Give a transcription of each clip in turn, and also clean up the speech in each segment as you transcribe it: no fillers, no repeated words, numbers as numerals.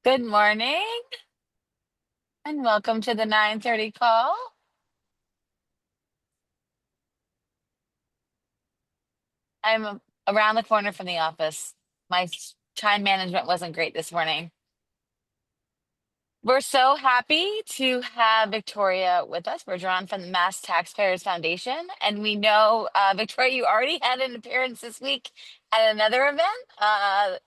Good morning and welcome to the 9:30 call. I'm around the corner from the office. My time management wasn't great this morning. We're so happy to have Victoria with us. Bergeron from the Mass Taxpayers Foundation. And we know, Victoria, you already had an appearance this week at another event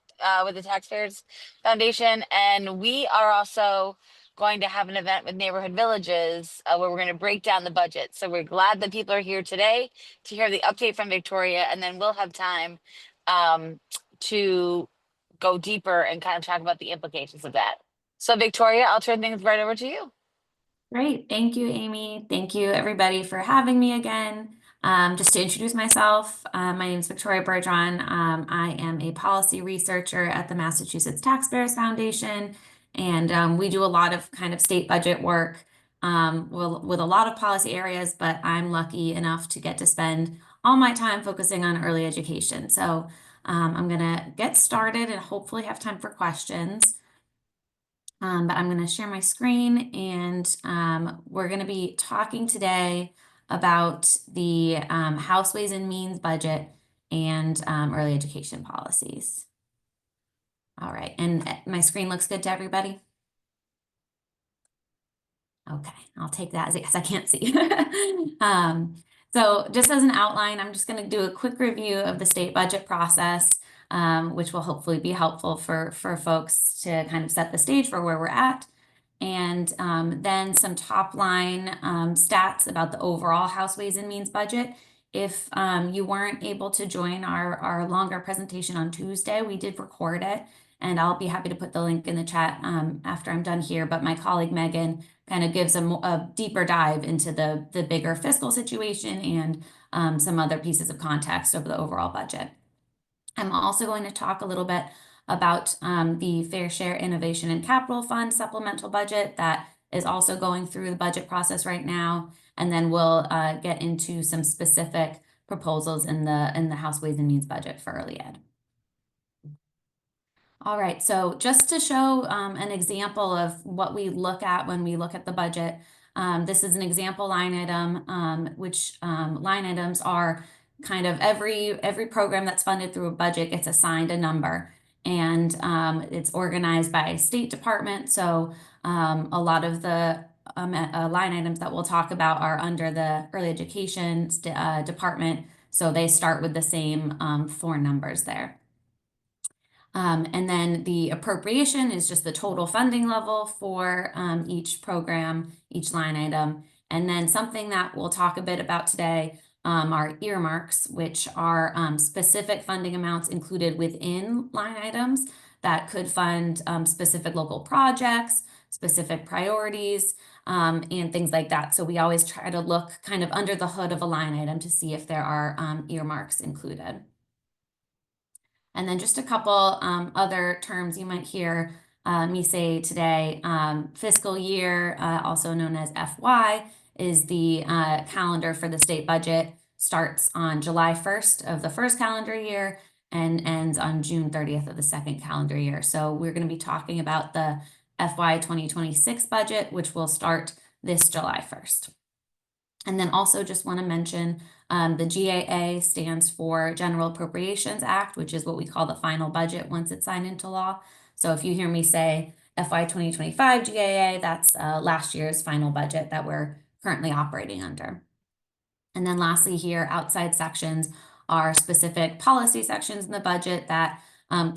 with the Taxpayers Foundation. And we are also going to have an event with Neighborhood Villages where we're going to break down the budget. So we're glad that people are here today to hear the update from Victoria. And then we'll have time to go deeper and kind of talk about the implications of that. So Victoria, I'll turn things right over to you. Great. Thank you, Amy. Thank you, everybody, for having me again. Just to introduce myself, my name is Victoria Bergeron. I am a policy researcher at the Massachusetts Taxpayers Foundation, and we do a lot of kind of state budget work with a lot of policy areas, but I'm lucky enough to get to spend all my time focusing on early education. So I'm going to get started and hopefully have time for questions. But I'm going to share my screen and we're going to be talking today about the House Ways and Means budget and early education policies. All right, and my screen looks good to everybody? Okay, I'll take that as I can't see. So just as an outline, I'm just going to do a quick review of the state budget process, which will hopefully be helpful for folks to kind of set the stage for where we're at. And then some top line stats about the overall House Ways and Means budget. If you weren't able to join our longer presentation on Tuesday, we did record it, and I'll be happy to put the link in the chat after I'm done here. But my colleague Megan kind of gives a deeper dive into the bigger fiscal situation and some other pieces of context over the overall budget. I'm also going to talk a little bit about the Fair Share Innovation and Capital Fund supplemental budget that is also going through the budget process right now. And then we'll get into some specific proposals in the House Ways and Means budget for early ed. All right, so just to show an example of what we look at when we look at the budget, this is an example line item, which line items are kind of every program that's funded through a budget gets assigned a number, and it's organized by state department. So a lot of the line items that we'll talk about are under the early education department, so they start with the same four numbers there. And then the appropriation is just the total funding level for each program, each line item. And then something that we'll talk a bit about today are earmarks, which are specific funding amounts included within line items that could fund specific local projects, specific priorities, and things like that. So we always try to look kind of under the hood of a line item to see if there are earmarks included. And then just a couple other terms you might hear me say today. Fiscal year, also known as FY, is the calendar for the state budget. Starts on July 1st of the first calendar year and ends on June 30th of the second calendar year. So we're going to be talking about the FY 2026 budget, which will start this July 1st. And then also just want to mention the GAA stands for General Appropriations Act, which is what we call the final budget once it's signed into law. So if you hear me say FY 2025 GAA, that's last year's final budget that we're currently operating under. And then lastly here, outside sections are specific policy sections in the budget that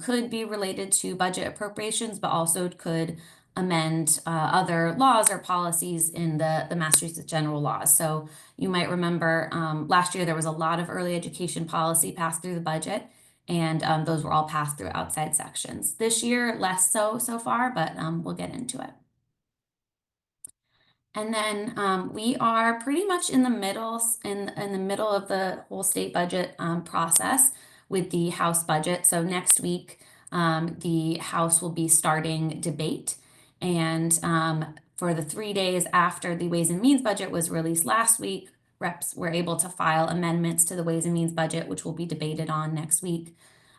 could be related to budget appropriations, but also could amend other laws or policies in the Massachusetts general laws. So you might remember last year there was a lot of early education policy passed through the budget, and those were all passed through outside sections. This year, less so far, but we'll get into it. And then we are pretty much in the middle of the whole state budget process with the House budget. So next week, the House will be starting debate. And for the 3 days after the Ways and Means budget was released last week, reps were able to file amendments to the Ways and Means budget, which will be debated on next week.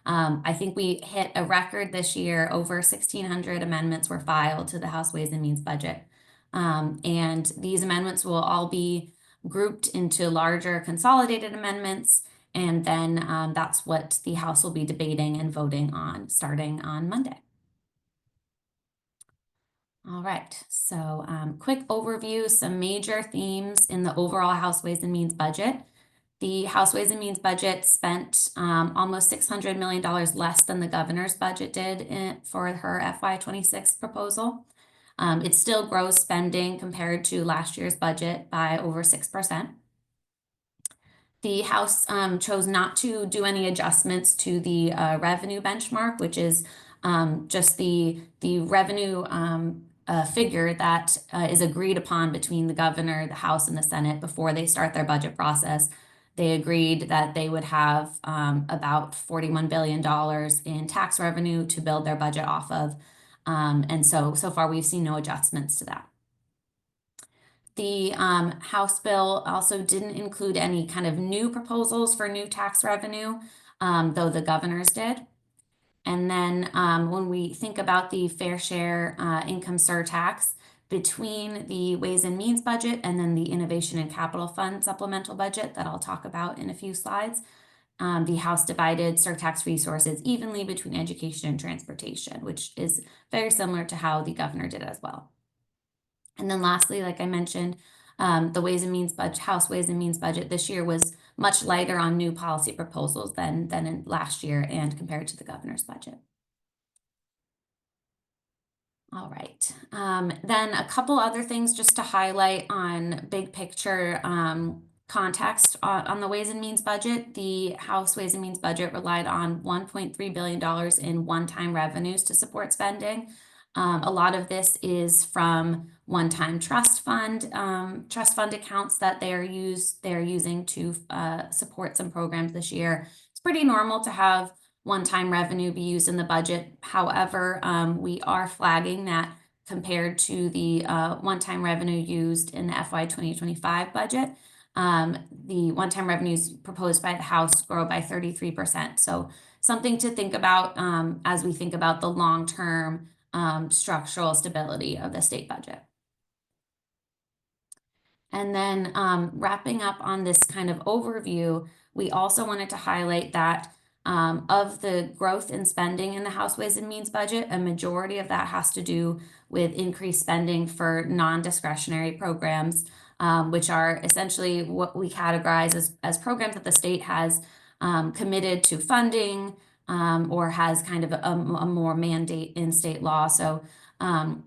I think we hit a record this year. Over 1,600 amendments were filed to the House Ways and Means budget. And these amendments will all be grouped into larger consolidated amendments. And then that's what the House will be debating and voting on starting on Monday. All right, so quick overview, some major themes in the overall House Ways and Means budget. The House Ways and Means budget spent almost $600 million less than the governor's budget did for her FY26 proposal. It still grows spending compared to last year's budget by over 6%. The House chose not to do any adjustments to the revenue benchmark, which is just the revenue figure that is agreed upon between the governor, the House, and the Senate before they start their budget process. They agreed that they would have about $41 billion in tax revenue to build their budget off of. And so far we've seen no adjustments to that. The House bill also didn't include any kind of new proposals for new tax revenue, though the governor's did. And then when we think about the fair share income surtax between the Ways and Means budget and then the Innovation and Capital Fund supplemental budget that I'll talk about in a few slides, the House divided surtax resources evenly between education and transportation, which is very similar to how the governor did as well. And then lastly, like I mentioned, the Ways and Means budget, House Ways and Means budget this year was much lighter on new policy proposals than in last year and compared to the governor's budget. All right. Then a couple other things just to highlight on big picture context on the Ways and Means budget. The House Ways and Means budget relied on $1.3 billion in one-time revenues to support spending. A lot of this is from one-time trust fund accounts that they're using to support some programs this year. It's pretty normal to have one-time revenue be used in the budget. However, we are flagging that compared to the one-time revenue used in the FY 2025 budget, the one-time revenues proposed by the House grow by 33%. So something to think about as we think about the long-term structural stability of the state budget. And then wrapping up on this kind of overview, we also wanted to highlight that of the growth in spending in the House Ways and Means budget, a majority of that has to do with increased spending for non-discretionary programs, which are essentially what we categorize as programs that the state has committed to funding or has kind of a more mandate in state law. So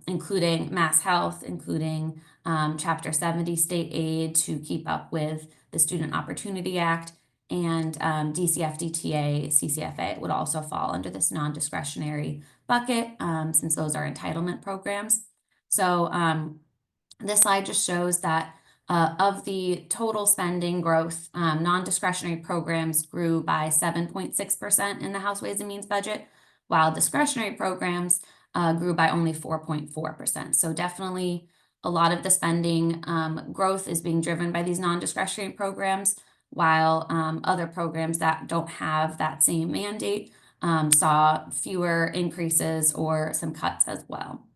including mass health, including Chapter 70 state aid to keep up with the Student Opportunity Act, and DCF, CCFA would also fall under this non-discretionary bucket since those are entitlement programs. So this slide just shows that of the total spending growth, non-discretionary programs grew by 7.6% in the House Ways and Means budget, while discretionary programs grew by only 4.4%. So definitely a lot of the spending growth is being driven by these non-discretionary programs, while other programs that don't have that same mandate saw fewer increases or some cuts as well.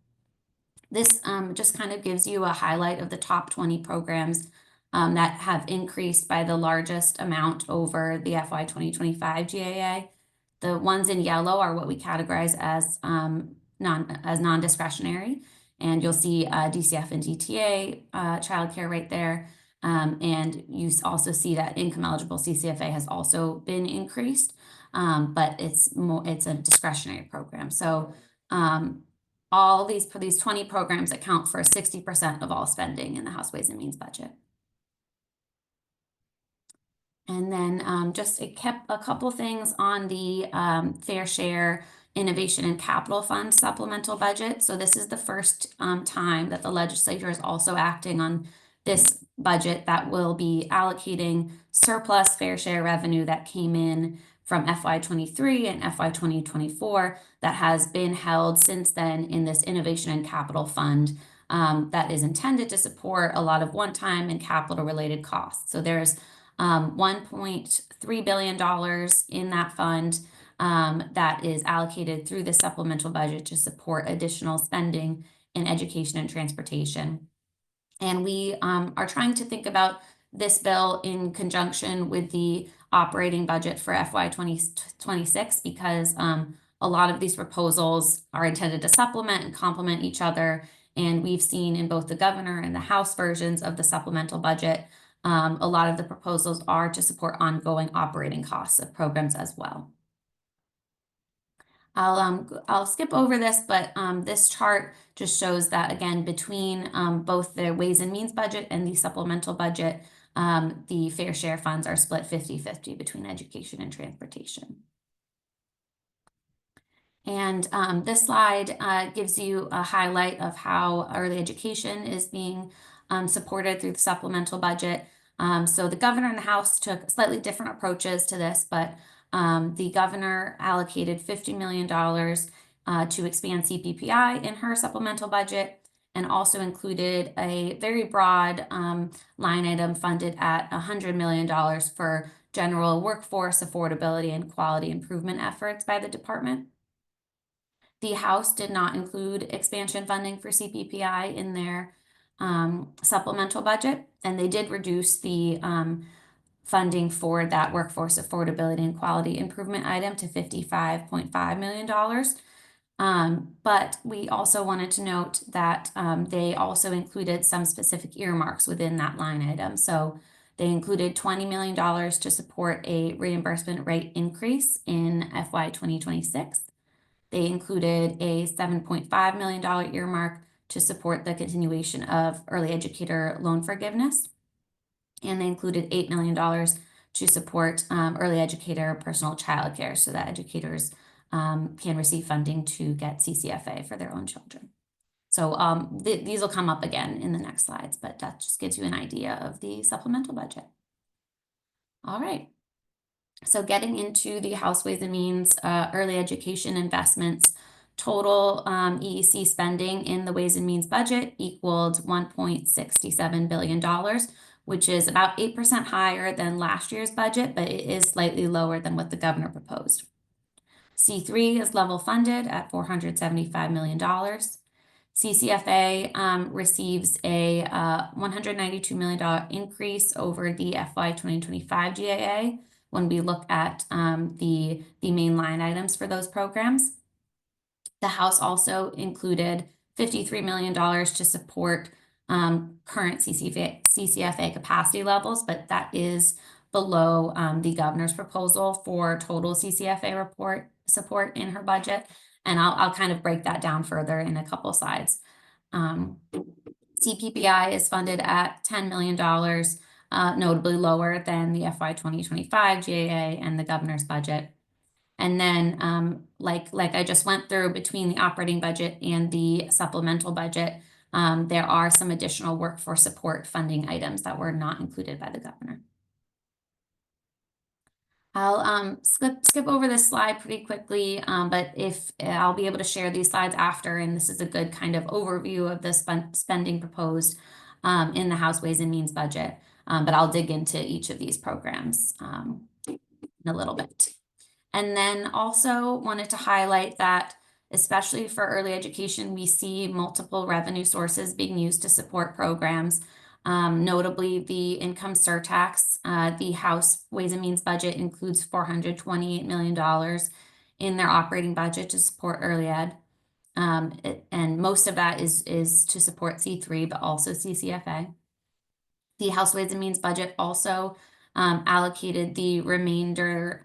This just kind of gives you a highlight of the top 20 programs that have increased by the largest amount over the FY 2025 GAA. The ones in yellow are what we categorize as non-discretionary, and you'll see DCF and DTA childcare right there. And you also see that income eligible CCFA has also been increased, but it's a discretionary program. So all these 20 programs account for 60% of all spending in the House Ways and Means budget. And then just a couple things on the Fair Share Innovation and Capital Fund supplemental budget. So this is the first time that the legislature is also acting on this budget that will be allocating surplus fair share revenue that came in from FY 23 and FY 2024 that has been held since then in this Innovation and Capital Fund that is intended to support a lot of one-time and capital related costs. So there's $1.3 billion in that fund. that is allocated through the supplemental budget to support additional spending in education and transportation. And we are trying to think about this bill in conjunction with the operating budget for FY 2026 because a lot of these proposals are intended to supplement and complement each other. And we've seen in both the governor and the House versions of the supplemental budget, a lot of the proposals are to support ongoing operating costs of programs as well. I'll skip over this, but this chart just shows that again between both the Ways and Means budget and the supplemental budget, the fair share funds are split 50-50 between education and transportation. And this slide gives you a highlight of how early education is being supported through the supplemental budget. So the governor and the House took slightly different approaches to this, but the governor allocated $50 million to expand CPPI in her supplemental budget and also included a very broad line item funded at $100 million for general workforce affordability and quality improvement efforts by the department. The House did not include expansion funding for CPPI in their supplemental budget, and they did reduce the funding for that workforce affordability and quality improvement item to $55.5 million. But we also wanted to note that they also included some specific earmarks within that line item. So they included $20 million to support a reimbursement rate increase in FY 2026. They included a $7.5 million earmark to support the continuation of early educator loan forgiveness. And they included $8 million to support early educator personal child care so that educators can receive funding to get CCFA for their own children. So these will come up again in the next slides, but that just gives you an idea of the supplemental budget. All right. So getting into the House Ways and Means early education investments, total EEC spending in the Ways and Means budget equaled $1.67 billion, which is about 8% higher than last year's budget, but it is slightly lower than what the governor proposed. C3 is level funded at $475 million. CCFA receives a $192 million increase over the FY 2025 GAA when we look at the main line items for those programs. The House also included $53 million to support current CCFA capacity levels, but that is below the governor's proposal for total CCFA support in her budget. And I'll kind of break that down further in a couple slides. CPPI is funded at $10 million, notably lower than the FY 2025 GAA and the governor's budget. And then, like I just went through between the operating budget and the supplemental budget, there are some additional workforce support funding items that were not included by the governor. I'll skip over this slide pretty quickly, but if I'll be able to share these slides after, and this is a good kind of overview of the spending proposed in the House Ways and Means budget, but I'll dig into each of these programs in a little bit. And then also wanted to highlight that, especially for early education, we see multiple revenue sources being used to support programs. Notably, the income surtax, the House Ways and Means budget includes $428 million in their operating budget to support early ed. And most of that is to support C3, but also CCFA. The House Ways and Means budget also allocated the remainder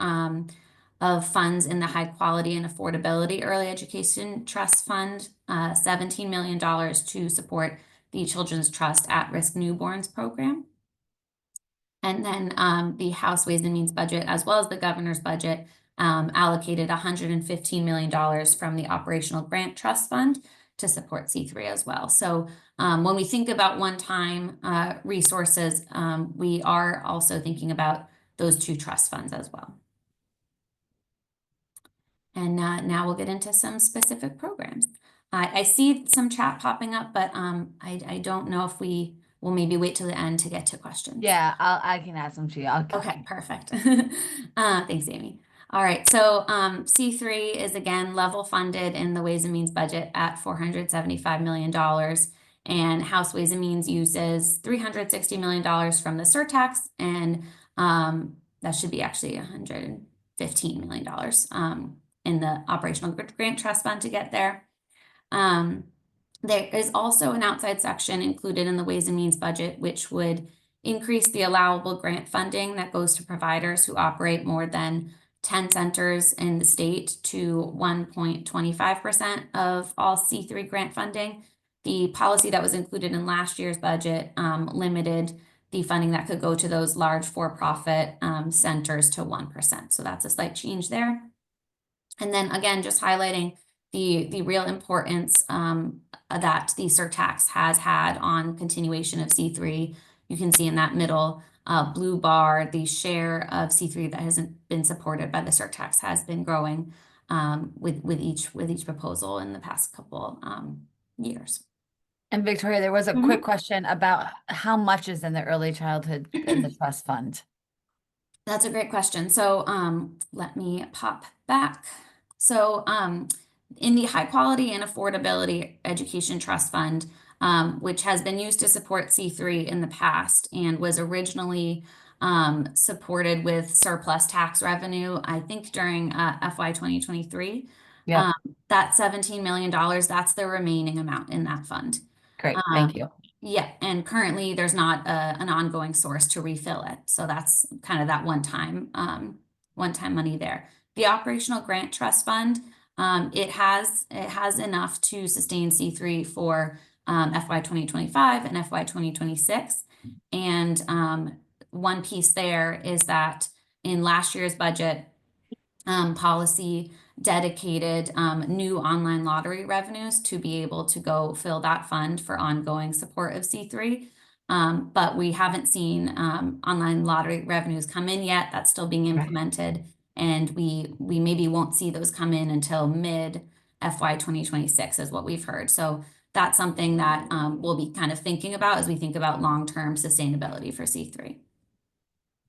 of funds in the High Quality and Affordability Early Education Trust Fund, $17 million to support the Children's Trust At-Risk Newborns program. And then the House Ways and Means budget, as well as the governor's budget, allocated $115 million from the Operational Grant Trust Fund to support C3 as well. So when we think about one-time resources, we are also thinking about those two trust funds as well. And now we'll get into some specific programs. I see some chat popping up, but I don't know if we will maybe wait till the end to get to questions. Yeah, I can add some to you. Okay, perfect. Thanks, Amy. All right, so C3 is again level funded in the Ways and Means budget at $475 million. And House Ways and Means uses $360 million from the surtax, and that should be actually $115 million in the Operational Grant Trust Fund to get there. Um, there is also an outside section included in the Ways and Means budget, which would increase the allowable grant funding that goes to providers who operate more than 10 centers in the state to 1.25% of all C3 grant funding. The policy that was included in last year's budget limited the funding that could go to those large for-profit centers to 1%. So that's a slight change there. And then again, just highlighting the real importance that the surtax has had on continuation of C3. You can see in that middle blue bar, the share of C3 that hasn't been supported by the surtax has been growing with each proposal in the past couple years. And Victoria, there was a quick Mhm. question about how much is in the early childhood in the trust fund? That's a great question. So let me pop back. So in the High Quality and Affordability Education Trust Fund, which has been used to support C3 in the past and was originally supported with surplus tax revenue, I think during FY 2023, um, Yep, that $17 million, that's the remaining amount in that fund. great, Um, thank you. yeah, and currently there's not an ongoing source to refill it. So that's kind of that one-time money there. The Operational Grant Trust Fund, it has enough to sustain C3 for FY 2025 and FY 2026. And one piece there is that in last year's budget, policy dedicated new online lottery revenues to be able to go fill that fund for ongoing support of C3. But we haven't seen online lottery revenues come in yet. That's still being Right. implemented. And we maybe won't see those come in until mid FY 2026 is what we've heard. So that's something that we'll be kind of thinking about as we think about long-term sustainability for C3.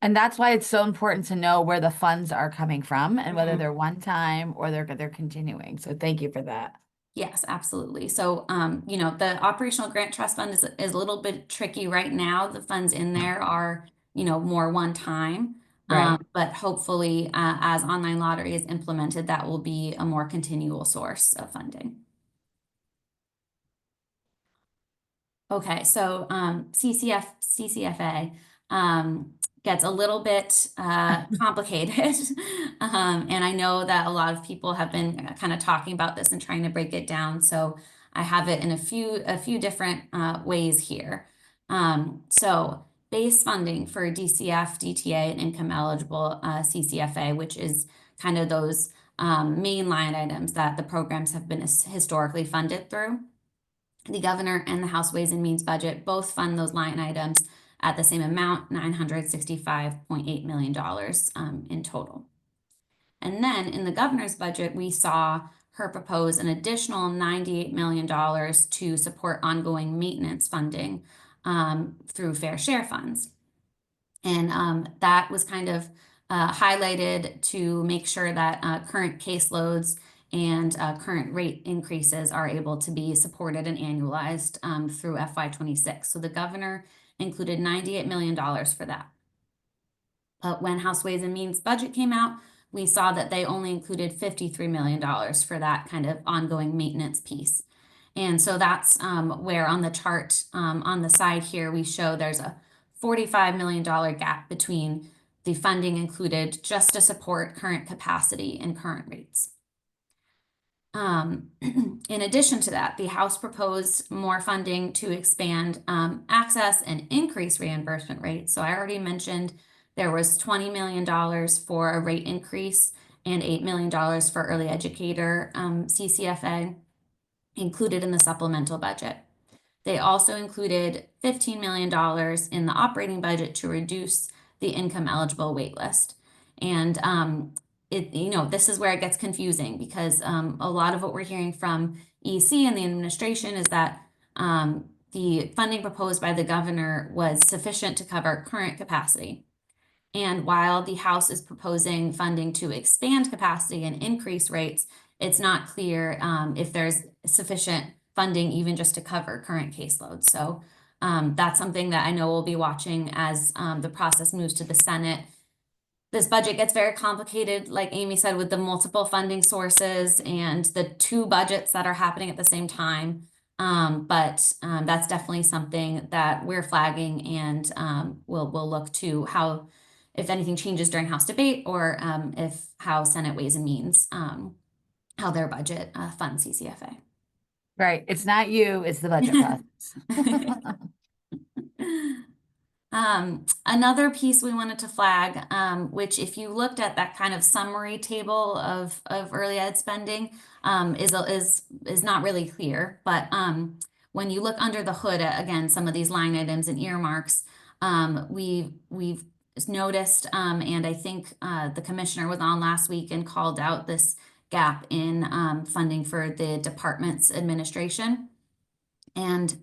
And that's why it's so important to know where the funds are coming from and whether Mhm. they're one time or they're continuing. So thank you for that. Yes, absolutely. So, the Operational Grant Trust Fund is a little bit tricky right now. The funds in there are, more one time. Right. But hopefully, as online lottery is implemented, that will be a more continual source of funding. Okay, so CCFA gets a little bit complicated. And I know that a lot of people have been kind of talking about this and trying to break it down. So I have it in a few different ways here. So base funding for DCF, DTA, and income eligible CCFA, which is kind of those main line items that the programs have been historically funded through. The governor and the House Ways and Means budget both fund those line items at the same amount, $965.8 million in total. And then in the governor's budget, we saw her propose an additional $98 million to support ongoing maintenance funding through fair share funds. And that was kind of highlighted to make sure that current caseloads and current rate increases are able to be supported and annualized through FY 26. So the governor included $98 million for that. But when House Ways and Means budget came out, we saw that they only included $53 million for that kind of ongoing maintenance piece. And so that's where on the chart on the side here, we show there's a $45 million gap between the funding included just to support current capacity and current rates. In addition to that, the House proposed more funding to expand access and increase reimbursement rates. So I already mentioned there was $20 million for a rate increase and $8 million for early educator CCFA included in the supplemental budget. They also included $15 million in the operating budget to reduce the income eligible wait list. And this is where it gets confusing because a lot of what we're hearing from EC and the administration is that the funding proposed by the governor was sufficient to cover current capacity. And while the House is proposing funding to expand capacity and increase rates, it's not clear if there's sufficient funding even just to cover current caseload. So that's something that I know we'll be watching as the process moves to the Senate. This budget gets very complicated, like Amy said, with the multiple funding sources and the two budgets that are happening at the same time. But that's definitely something that we're flagging, and we'll look to how, if anything changes during House debate, or if how Senate Ways and Means how their budget funds CCFA. Right. It's not you, it's the budget process. Another piece we wanted to flag, which if you looked at that kind of summary table of early ed spending, is not really clear. But when you look under the hood at, again, some of these line items and earmarks, we've noticed, and I think the commissioner was on last week and called out this gap in funding for the department's administration. And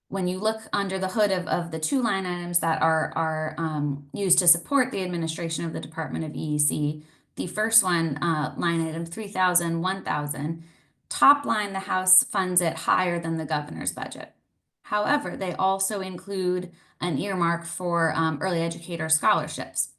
when you look under the hood of the two line items that are used to support the administration of the Department of EEC, the first one, line item 3,000, 1,000, top line, the House funds it higher than the governor's budget. However, they also include an earmark for early educator scholarships,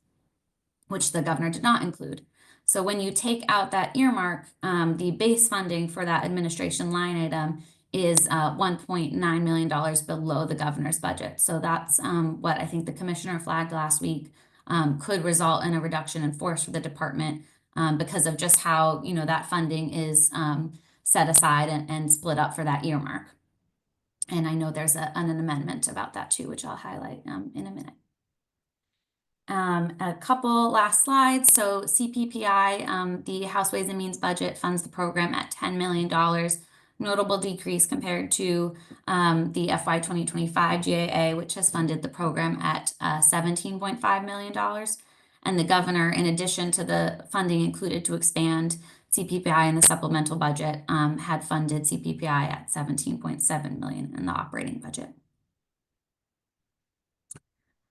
which the governor did not include. So when you take out that earmark, the base funding for that administration line item is $1.9 million below the governor's budget. So that's what I think the commissioner flagged last week, could result in a reduction in force for the department because of just how, that funding is set aside and split up for that earmark. And I know there's an amendment about that too, which I'll highlight in a minute. A couple last slides. So CPPI, the House Ways and Means budget funds the program at $10 million. Notable decrease compared to the FY 2025 GAA, which has funded the program at $17.5 million. And the governor, in addition to the funding included to expand CPPI in the supplemental budget, had funded CPPI at $17.7 million in the operating budget.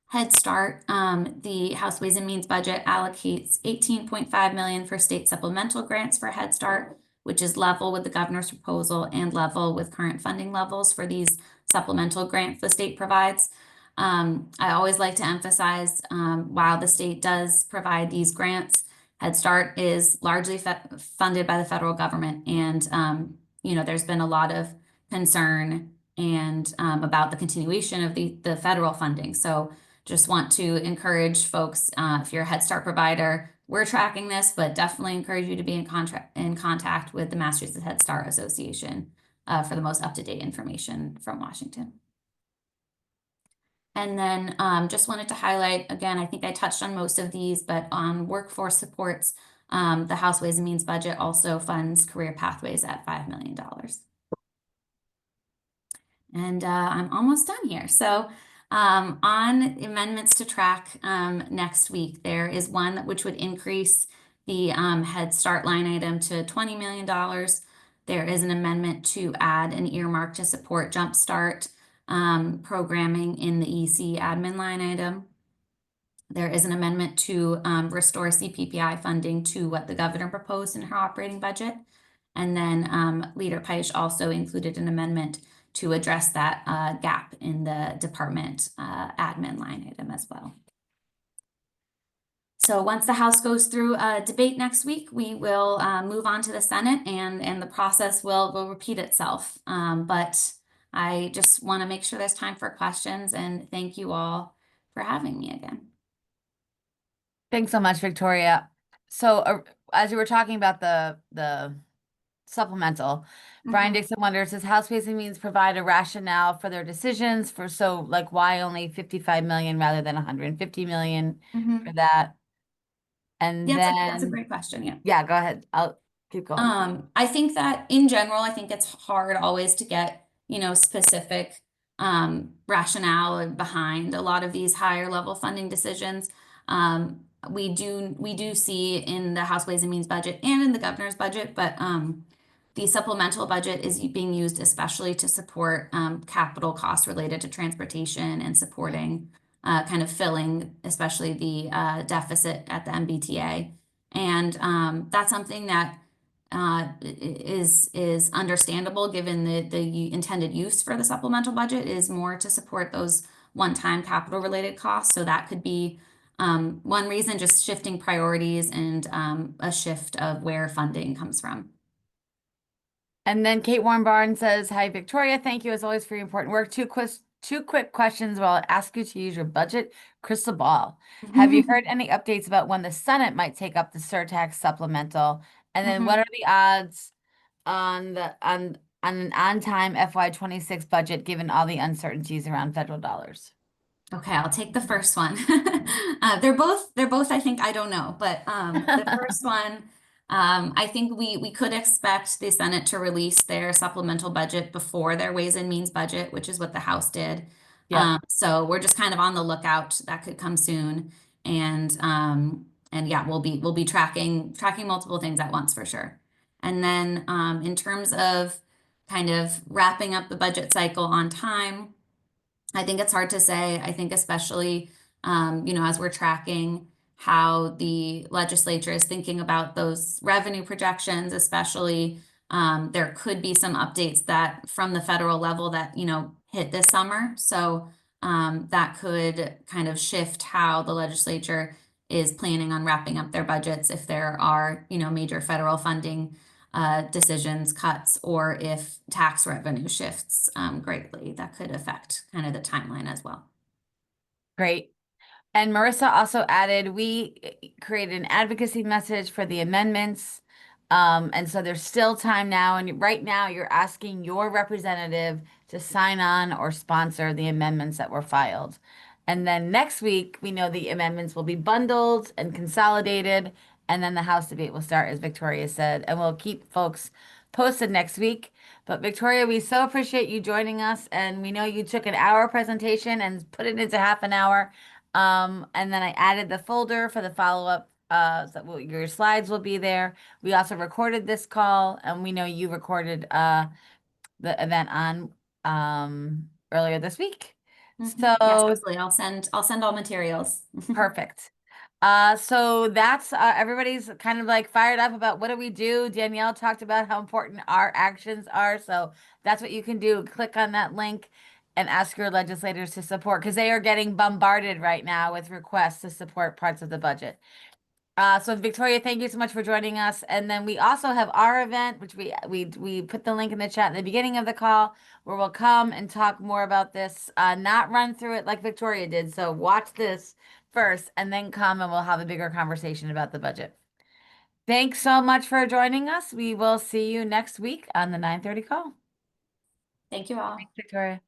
Head Start, the House Ways and Means budget allocates $18.5 million for state supplemental grants for Head Start, which is level with the governor's proposal and level with current funding levels for these supplemental grants the state provides. I always like to emphasize, while the state does provide these grants, Head Start is largely funded by the federal government, and there's been a lot of concern and about the continuation of the federal funding. So just want to encourage folks, if you're a Head Start provider, we're tracking this, but definitely encourage you to be in contact with the Massachusetts Head Start Association for the most up-to-date information from Washington. And then just wanted to highlight, again, I think I touched on most of these, but on workforce supports, the House Ways and Means budget also funds career pathways at $5 million. And I'm almost done here. So on amendments to track next week, there is one which would increase the Head Start line item to $20 million. There is an amendment to add an earmark to support Jumpstart programming in the EC admin line item. There is an amendment to restore CPPI funding to what the governor proposed in her operating budget. And then Leader Peisch also included an amendment to address that gap in the department admin line item as well. So once the House goes through a debate next week, we will move on to the Senate, and the process will repeat itself. But I just want to make sure there's time for questions, and thank you all for having me again. Thanks so much, Victoria. So as you were talking about the supplemental, Brian Dixon wonders, does House Ways and Means provide a rationale for their decisions like why only 55 million rather than 150 million for that? And Yeah, then that's a great question. Yeah. Yeah, go ahead. I'll keep going. I think that in general, I think it's hard always to get, specific rationale behind a lot of these higher level funding decisions. We do see in the House Ways and Means budget and in the governor's budget, but the supplemental budget is being used especially to support capital costs related to transportation and supporting kind of filling, especially the deficit at the MBTA. And that's something that is understandable given the intended use for the supplemental budget is more to support those one-time capital related costs. So that could be one reason, just shifting priorities and a shift of where funding comes from. And then Kate Warren Barnes says, "Hi Victoria, thank you as always for your important work. Two quick questions. Well, I'll ask you to use your budget crystal ball. Have you heard any updates about when the Senate might take up the surtax supplemental? And then what Mhm. are the odds on an on-time FY26 budget given all the uncertainties around federal dollars?" Okay, I'll take the first one. They're both, I think, I don't know, but the first one, I think we could expect the Senate to release their supplemental budget before their Ways and Means budget, which is what the House did. Yep. So we're just kind of on the lookout. That could come soon. And yeah, we'll be tracking multiple things at once for sure. And then in terms of kind of wrapping up the budget cycle on time. I think it's hard to say. I think especially, as we're tracking how the legislature is thinking about those revenue projections, especially, there could be some updates that from the federal level that, hit this summer. So, that could kind of shift how the legislature is planning on wrapping up their budgets if there are, major federal funding decisions, cuts, or if tax revenue shifts greatly, that could affect kind of the timeline as well. Great. And Marissa also added, we created an advocacy message for the amendments. And so there's still time now. And right now you're asking your representative to sign on or sponsor the amendments that were filed. And then next week, we know the amendments will be bundled and consolidated. And then the House debate will start, as Victoria said. And we'll keep folks posted next week. But Victoria, we so appreciate you joining us. And we know you took an hour presentation and put it into half an hour. And then I added the folder for the follow-up, your slides will be there. We also recorded this call, and we know you recorded the event on earlier this week. Yes, So absolutely. I'll send all materials. perfect. So that's everybody's kind of like fired up about what do we do. Danielle talked about how important our actions are. So that's what you can do. Click on that link and ask your legislators to support because they are getting bombarded right now with requests to support parts of the budget. So Victoria, thank you so much for joining us. And then we also have our event, which we put the link in the chat at the beginning of the call, where we'll come and talk more about this, not run through it like Victoria did. So watch this first and then come and we'll have a bigger conversation about the budget. Thanks so much for joining us. We will see you next week on the 9:30 call. Thank you all. Victoria.